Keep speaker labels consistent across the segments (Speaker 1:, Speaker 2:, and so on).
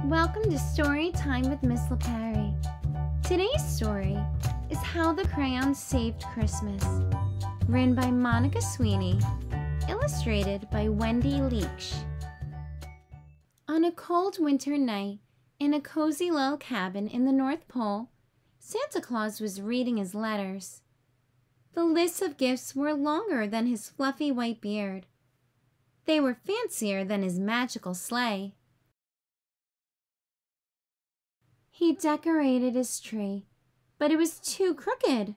Speaker 1: Welcome to Story Time with Miss LaPerry. Today's story is How the Crayons Saved Christmas, written by Monica Sweeney, illustrated by Wendy Leach. On a cold winter night, in a cozy little cabin in the North Pole, Santa Claus was reading his letters. The lists of gifts were longer than his fluffy white beard. They were fancier than his magical sleigh. He decorated his tree, but it was too crooked.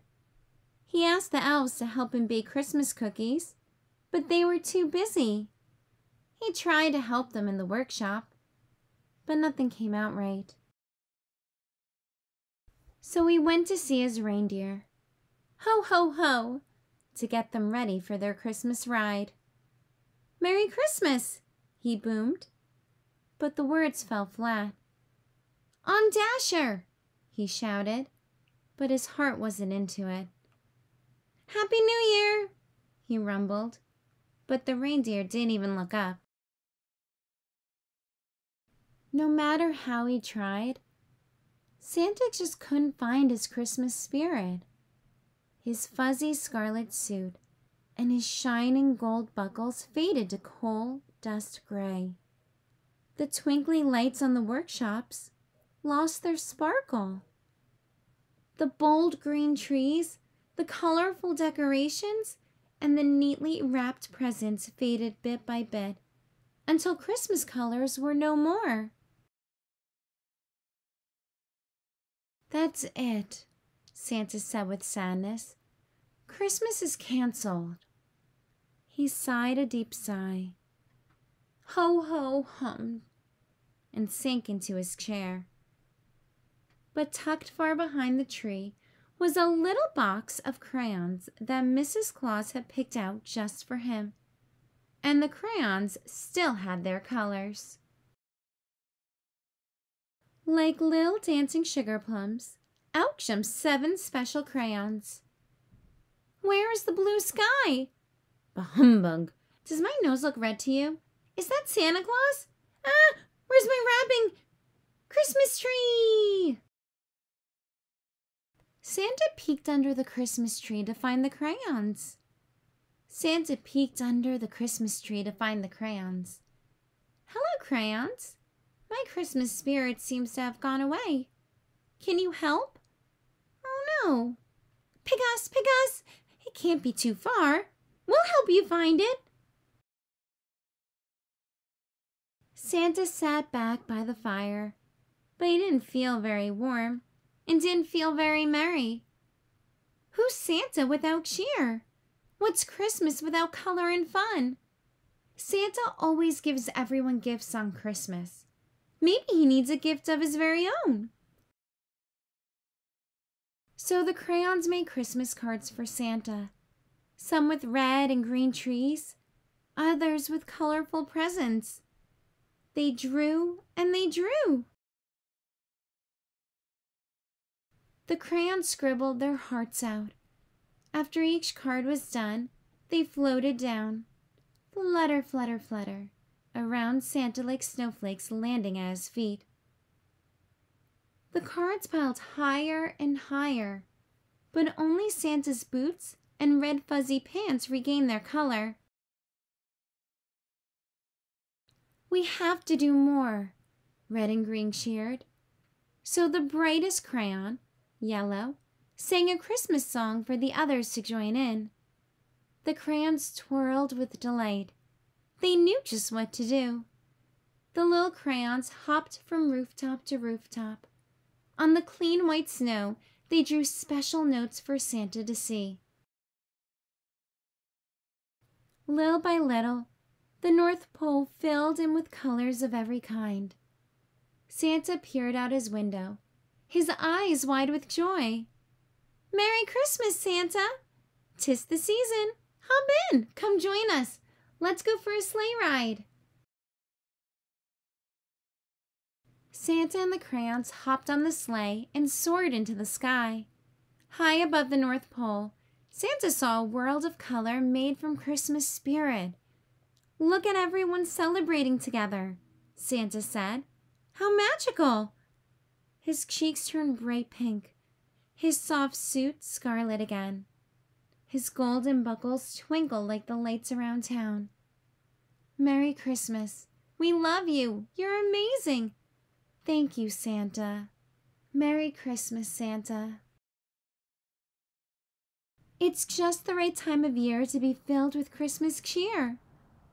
Speaker 1: He asked the elves to help him bake Christmas cookies, but they were too busy. He tried to help them in the workshop, but nothing came out right. So he went to see his reindeer, ho, ho, ho, to get them ready for their Christmas ride. "Merry Christmas," he boomed, but the words fell flat. "On Dasher," he shouted, but his heart wasn't into it. "Happy New Year," he rumbled, but the reindeer didn't even look up. No matter how he tried, Santa just couldn't find his Christmas spirit. His fuzzy scarlet suit and his shining gold buckles faded to coal dust gray. The twinkly lights on the workshops lost their sparkle. The bold green trees, the colorful decorations, and the neatly wrapped presents faded bit by bit until Christmas colors were no more. "That's it," Santa said with sadness. "Christmas is canceled." He sighed a deep sigh. "Ho, ho," hummed, and sank into his chair. But tucked far behind the tree was a little box of crayons that Mrs. Claus had picked out just for him. And the crayons still had their colors. Like little dancing sugar plums, out jumped 7 special crayons. "Where is the blue sky?" "Bah humbug! Does my nose look red to you? Is that Santa Claus? Ah, where's my wrapping? Christmas tree!" Santa peeked under the Christmas tree to find the crayons. Santa peeked under the Christmas tree to find the crayons. "Hello, crayons. My Christmas spirit seems to have gone away. Can you help?" "Oh, no." Pick us, it can't be too far. We'll help you find it." Santa sat back by the fire, but he didn't feel very warm and didn't feel very merry. Who's Santa without cheer? What's Christmas without color and fun? Santa always gives everyone gifts on Christmas. Maybe he needs a gift of his very own. So the crayons made Christmas cards for Santa, some with red and green trees, others with colorful presents. They drew and they drew. The crayons scribbled their hearts out. After each card was done, they floated down, flutter, flutter, flutter, around Santa like snowflakes landing at his feet. The cards piled higher and higher, but only Santa's boots and red fuzzy pants regained their color. "We have to do more," red and green cheered. So the brightest crayon, yellow, sang a Christmas song for the others to join in. The crayons twirled with delight. They knew just what to do. The little crayons hopped from rooftop to rooftop. On the clean white snow, they drew special notes for Santa to see. Little by little, the North Pole filled in with colors of every kind. Santa peered out his window, his eyes wide with joy. "Merry Christmas, Santa! 'Tis the season. Hop in, come join us. Let's go for a sleigh ride." Santa and the crayons hopped on the sleigh and soared into the sky. High above the North Pole, Santa saw a world of color made from Christmas spirit. "Look at everyone celebrating together," Santa said. How magical! His cheeks turn bright pink, his soft suit scarlet again. His golden buckles twinkle like the lights around town. Merry Christmas. We love you. You're amazing. Thank you, Santa. Merry Christmas, Santa. It's just the right time of year to be filled with Christmas cheer.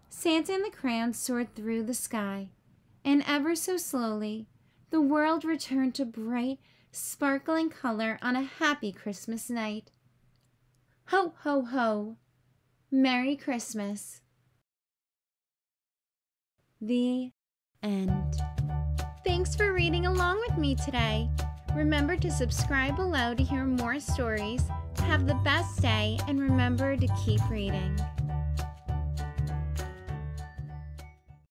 Speaker 1: Santa and the crayons soared through the sky, and ever so slowly, the world returned to bright, sparkling color on a happy Christmas night. Ho, ho, ho! Merry Christmas. The end. Thanks for reading along with me today. Remember to subscribe below to hear more stories. Have the best day, and remember to keep reading.